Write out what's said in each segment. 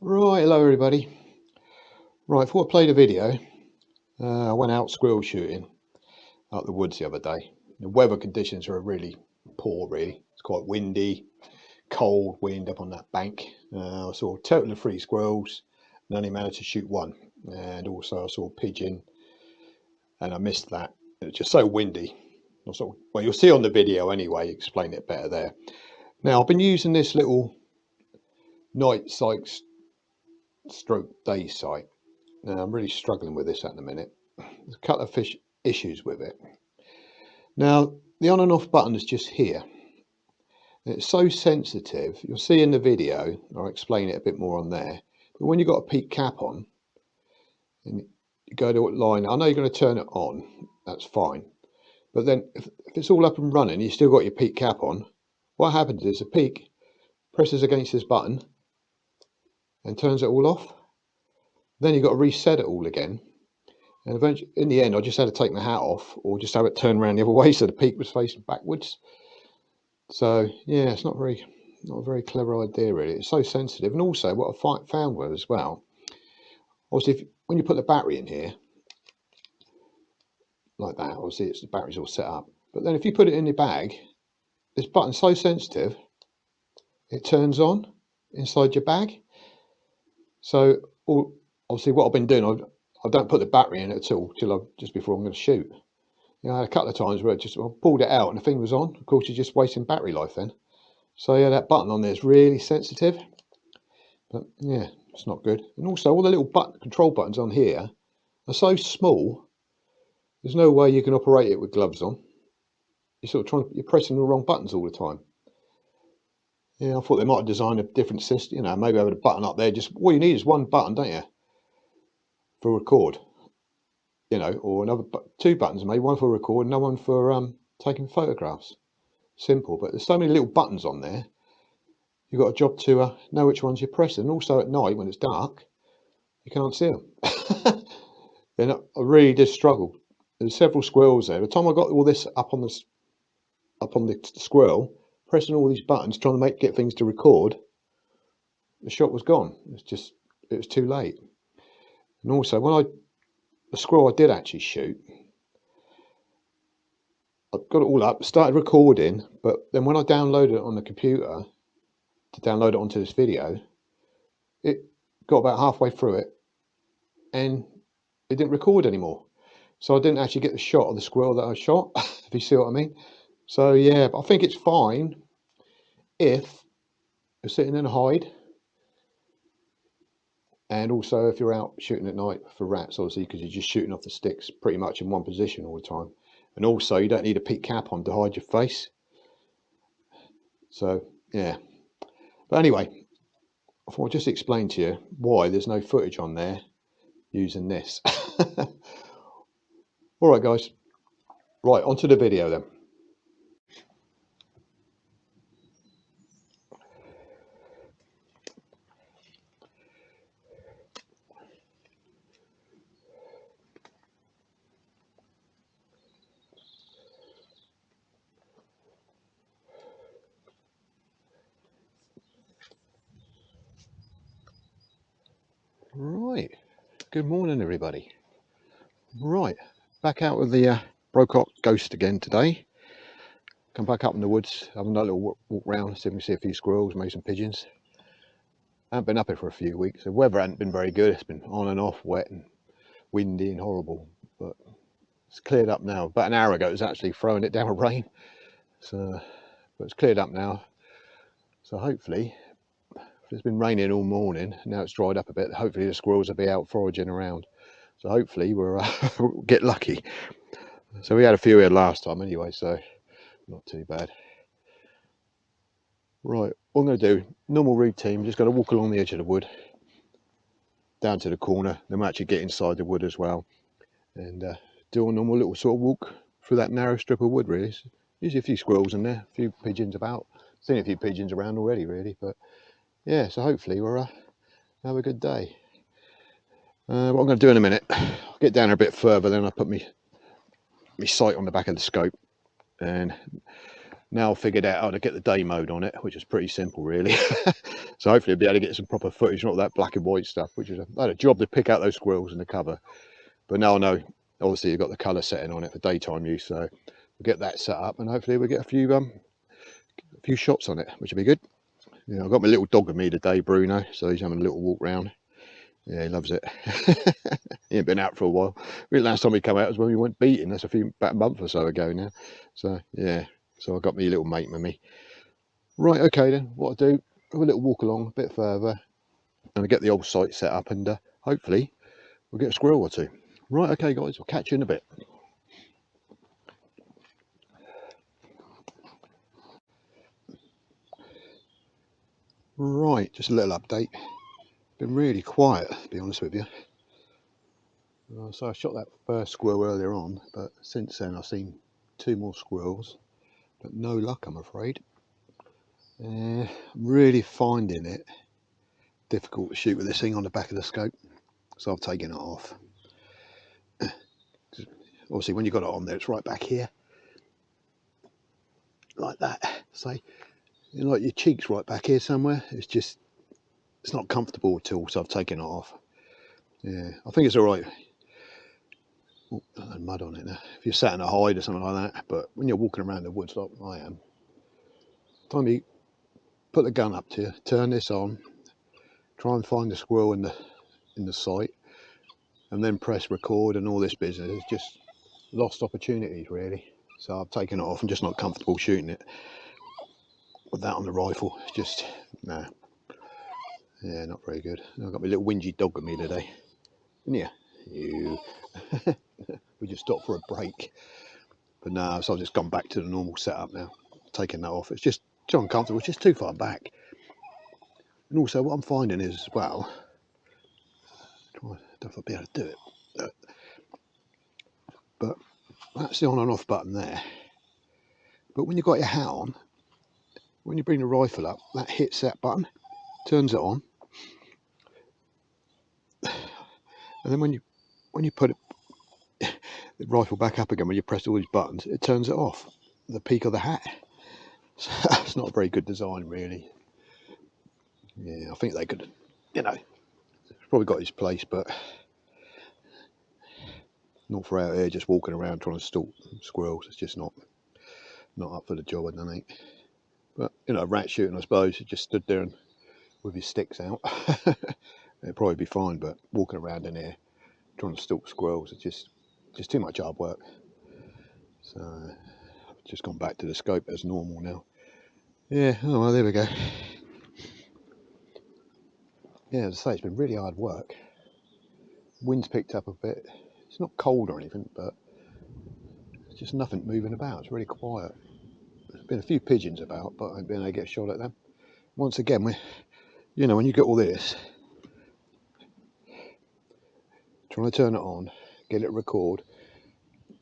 Right, hello everybody. Right, before I played a video, I went out squirrel shooting out the woods the other day. The weather conditions are really poor, really. It's quite windy, cold wind up on that bank. I saw a total of 3 squirrels and only managed to shoot one. And also I saw a pigeon and I missed that. It was just so windy. Well, you'll see on the video anyway, explain it better there. Now, I've been using this little night sight stroke day sight. Now, I'm really struggling with this at the minute. There's a couple of issues with it. Now, the on and off button is just here. It's so sensitive. You'll see in the video, I'll explain it a bit more on there. But when you've got a peak cap on, and you go to a line, I know you're going to turn it on, that's fine. But then if it's all up and running, you've still got your peak cap on, what happens is the peak presses against this button and turns it all off. Then you've got to reset it all again. And eventually, in the end, I just had to take my hat off or just have it turned around the other way so the peak was facing backwards. So yeah, it's not a very clever idea really. It's so sensitive. And also what I found was as well, obviously when you put the battery in here, like that, obviously the battery's all set up. But then if you put it in your bag, this button's so sensitive, it turns on inside your bag. So obviously what I've been doing, I don't put the battery in at all just before I'm going to shoot. You know, I had a couple of times where I pulled it out and the thing was on. Of course, you're just wasting battery life then. So yeah, that button on there is really sensitive. But yeah, it's not good. And also all the little control buttons on here are so small, there's no way you can operate it with gloves on. You're pressing the wrong buttons all the time. Yeah, I thought they might have designed a different system, you know, maybe having a button up there, just all you need is one button, don't you? For record. You know, or another 2 buttons maybe, one for record, another one for taking photographs. Simple, but there's so many little buttons on there. You've got a job to know which ones you're pressing. And also at night when it's dark, you can't see them. And I really did struggle. There's several squirrels there. By the time I got all this up on the squirrel, pressing all these buttons, trying to get things to record, the shot was gone. It was too late. And also the squirrel I did actually shoot, I got it all up, started recording, but then when I downloaded it on the computer to download it onto this video, it got about halfway through it and it didn't record anymore. So I didn't actually get the shot of the squirrel that I shot, if you see what I mean. So yeah, but I think it's fine if you're sitting in a hide, and also if you're out shooting at night for rats, obviously, because you're just shooting off the sticks pretty much in one position all the time. And also you don't need a peak cap on to hide your face. So yeah. But anyway, I thought I'd just explain to you why there's no footage on there using this. All right, guys. Right, onto the video then. Right, good morning, everybody. Right, back out with the Brocock Ghost again today. Come back up in the woods, having a little walk around, see if we can see a few squirrels, maybe some pigeons. I haven't been up here for a few weeks. The weather hasn't been very good. It's been on and off, wet and windy and horrible. But it's cleared up now. About an hour ago, it was actually throwing it down with rain. So, but it's cleared up now. So hopefully, it's been raining all morning. Now it's dried up a bit. Hopefully the squirrels will be out foraging around. So hopefully we'll get lucky. So we had a few here last time anyway, so not too bad. Right, what I'm going to do, normal routine, just going to walk along the edge of the wood, down to the corner, then we'll actually get inside the wood as well, and do a normal little sort of walk through that narrow strip of wood really. Usually a few squirrels in there, a few pigeons about. Seen a few pigeons around already really, but yeah, so hopefully we'll have a good day. What I'm going to do in a minute, I'll get down a bit further, then I'll put my sight on the back of the scope, and now I figured out how to get the day mode on it, which is pretty simple really. So hopefully I'll be able to get some proper footage, not that black and white stuff, which is I had a job to pick out those squirrels in the cover. But now I know, obviously you've got the colour setting on it for daytime use, so we'll get that set up and hopefully we'll get a few shots on it, which will be good. Yeah, I've got my little dog with me today, Bruno, so he's having a little walk round. Yeah, he loves it. He ain't been out for a while. The last time he came out was when we went beating. That's about a month or so ago now. So yeah, so I got me little mate with me. Right, okay then. What I do? Have a little walk along a bit further, and I get the old site set up, and hopefully we'll get a squirrel or two. Right, okay, guys. I'll catch you in a bit. Right, just a little update. Been really quiet, to be honest with you. So I shot that first squirrel earlier on, but since then I've seen 2 more squirrels, but no luck, I'm afraid. I'm really finding it difficult to shoot with this thing on the back of the scope, so I've taken it off. Obviously, when you've got it on there, it's right back here, like that. Say, you know, like your cheeks right back here somewhere. It's not comfortable at all, so I've taken it off. Yeah, I think it's all right. Oh, there's mud on it now. If you're sat in a hide or something like that, but when you're walking around the woods like I am, time you put the gun up to you, turn this on, try and find the squirrel in the sight, and then press record and all this business. It's just lost opportunities, really. So I've taken it off. I'm just not comfortable shooting it with that on the rifle. It's just, nah. Yeah, not very good. I've got my little whingy dog with me today. Come here. You. We just stopped for a break. But no, so I've just gone back to the normal setup now. Taking that off. It's just too uncomfortable. It's just too far back. And also what I'm finding is as well, I don't know if I'll be able to do it, but that's the on and off button there. But when you've got your hat on, when you bring the rifle up, that hits that button, turns it on, and then when you put the rifle back up again, when you press all these buttons, it turns it off, the peak of the hat. So it's not a very good design, really. Yeah, I think they could, it's probably got its place, but not for out here just walking around trying to stalk squirrels. It's just not up for the job, I don't think. But rat shooting, I suppose, it just stood there and with his sticks out, it'd probably be fine. But walking around in here trying to stalk squirrels, it's just too much hard work. So I've just gone back to the scope as normal now. Yeah, oh well, there we go. Yeah, as I say, it's been really hard work. Wind's picked up a bit. It's not cold or anything, but it's just nothing moving about. It's really quiet. There's been a few pigeons about, but I haven't been able to get a shot at them. Once again, when you get all this, trying to turn it on, get it record,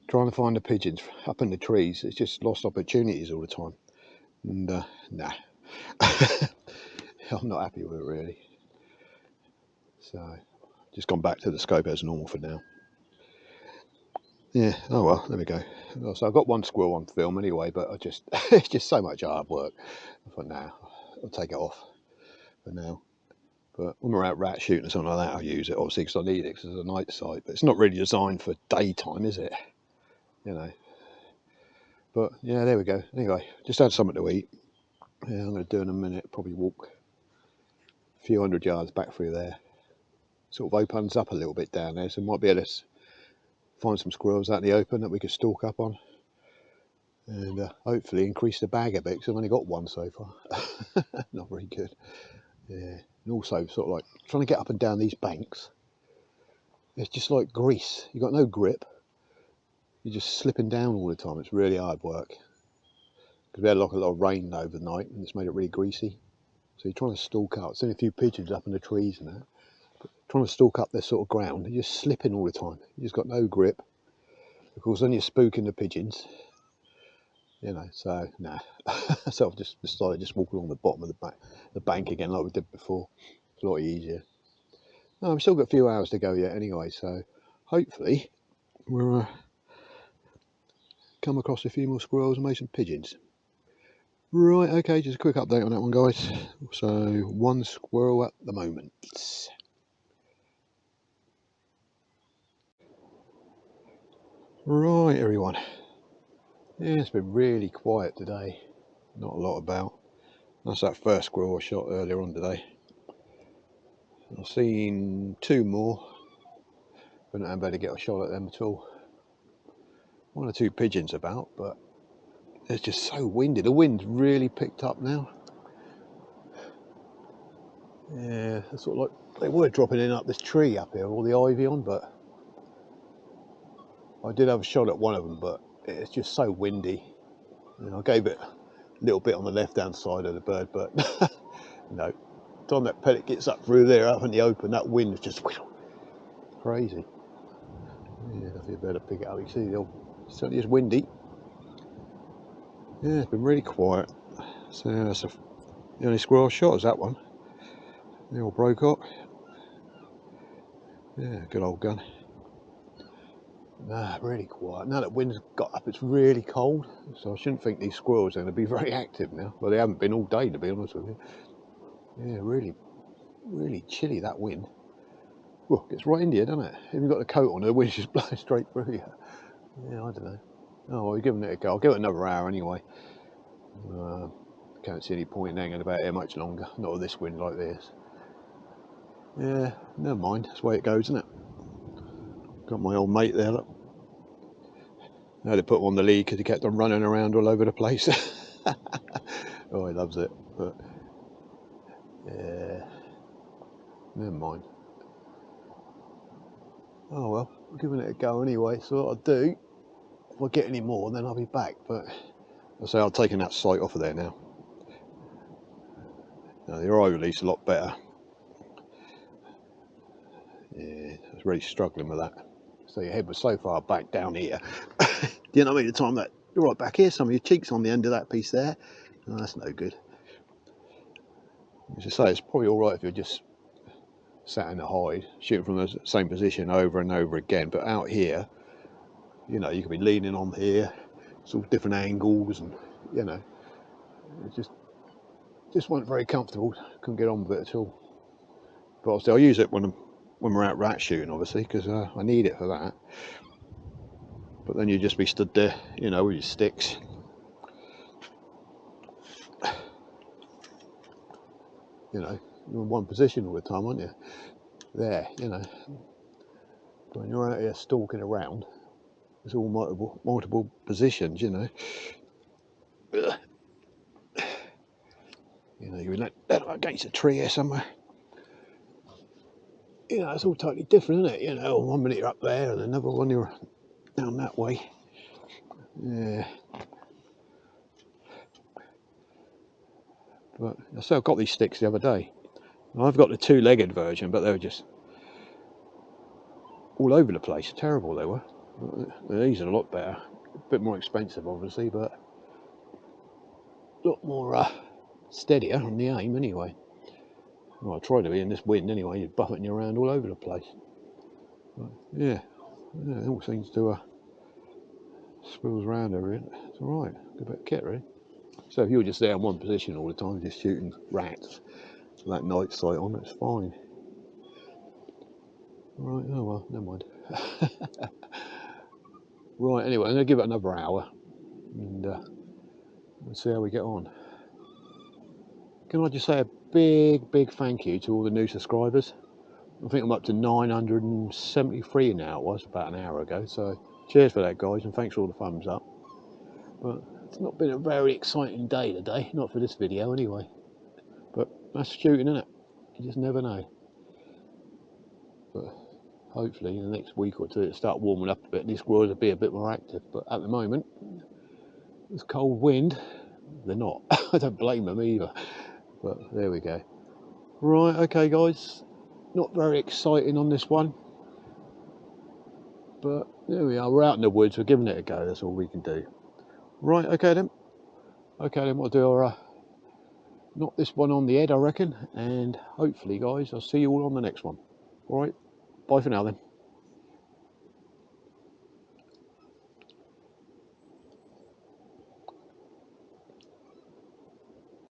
trying to find the pigeons up in the trees, it's just lost opportunities all the time. And nah, I'm not happy with it, really. So just gone back to the scope as normal for now. Yeah, oh well, there we go. So I've got one squirrel on film anyway, but it's just so much hard work. I thought, nah, I'll take it off for now. But when we're out rat shooting or something like that, I'll use it, obviously, because I need it, because it's a night sight. But it's not really designed for daytime, is it? But yeah, there we go. Anyway, just had something to eat. Yeah, I'm going to do in a minute, probably walk a few hundred yards back through there. Sort of opens up a little bit down there, so might be able to find some squirrels out in the open that we could stalk up on. And hopefully increase the bag a bit, because I've only got one so far. Not very good. Yeah, and also sort of like trying to get up and down these banks. It's just like grease. You've got no grip. You're just slipping down all the time. It's really hard work. Because we had like a lot of rain overnight, and it's made it really greasy. So you're trying to stalk up. Seeing a few pigeons up in the trees and that. But trying to stalk up this sort of ground, you're just slipping all the time. You just got no grip. Of course, then you're spooking the pigeons. So nah. So I've just decided to just walk along the bottom of the bank again, like we did before. It's a lot easier. No, we've still got a few hours to go yet, anyway. So hopefully we'll come across a few more squirrels and maybe some pigeons. Right, okay, just a quick update on that one, guys. So, one squirrel at the moment. Right, everyone. Yeah, it's been really quiet today. Not a lot about. That's that first squirrel I shot earlier on today. I've seen two more, but not able to get a shot at them at all. One or two pigeons about, but it's just so windy. The wind's really picked up now. Yeah, it's sort of like they were dropping in up this tree up here, all the ivy on, but I did have a shot at one of them, but it's just so windy. You know, I gave it a little bit on the left-hand side of the bird, but no. Time that pellet gets up through there, up in the open, that wind is just crazy. Yeah, I feel better pick it up. You see, it certainly is windy. Yeah, it's been really quiet. So yeah, that's the only squirrel shot is that one. The old Brocock. Yeah, good old gun. Nah, really quiet. Now that wind's got up, it's really cold. So I shouldn't think these squirrels are going to be very active now. Well, they haven't been all day, to be honest with you. Yeah, really chilly, that wind. Well, gets right into you, doesn't it? If you've got the coat on, the wind's just blowing straight through you. Yeah, I don't know. Oh, well, we're giving it a go. I'll give it another hour anyway. Can't see any point in hanging about here much longer. Not with this wind like this. Yeah, never mind. That's the way it goes, isn't it? Got my old mate there, look. I had to put him on the lead because he kept on running around all over the place. Oh, he loves it. But yeah, never mind. Oh well, I'm giving it a go anyway. So what I'll do, if I get any more, then I'll be back. But I'll say I'm taking that sight off of there now. The eye release a lot better. Yeah, I was really struggling with that. So your head was so far back down here. Do you know what I mean? The time that you're right back here, some of your cheeks on the end of that piece there. Oh, that's no good. As I say, it's probably all right if you're just sat in the hide, shooting from the same position over and over again. But out here, you know, you could be leaning on here, sort of different angles, and you know, it just wasn't very comfortable. Couldn't get on with it at all. But obviously, I'll use it when we're out rat shooting, obviously, because I need it for that. But then you'd just be stood there, you know, with your sticks. You know, you're in one position all the time, aren't you? There, you know. But when you're out here stalking around, it's all multiple positions, you know. You know, you're that against a tree here somewhere. You know, it's all totally different, isn't it? You know, one minute you're up there and another one you're down that way. Yeah. But I still got these sticks the other day. I've got the two-legged version, but they were just all over the place. Terrible they were. These are a lot better. A bit more expensive, obviously, but a lot more steadier on the aim anyway. Well, I try to be in this wind anyway. You're buffeting you around all over the place. But yeah, it all seems to swirls around everything. It's all right. Good bit of kit, really. So if you're just there in one position all the time, just shooting rats, that night sight on, it's fine. Right, oh well, never mind. Right, anyway, I'm going to give it another hour and we'll see how we get on. Can I just say a big thank you to all the new subscribers? I think I'm up to 973 now. It was about an hour ago, so cheers for that, guys, and thanks for all the thumbs up. But it's not been a very exciting day today, not for this video anyway. But that's shooting, isn't it? You just never know. But hopefully in the next week or two it'll start warming up a bit and these squirrels will be a bit more active. But at the moment, it's cold wind. They're not. I don't blame them either. But there we go. Right, okay guys. Not very exciting on this one. But there we are. We're out in the woods. We're giving it a go. That's all we can do. Right, okay then. Okay then, what I'll do, I'll knock this one on the head, I reckon. And hopefully, guys, I'll see you all on the next one. All right, bye for now then.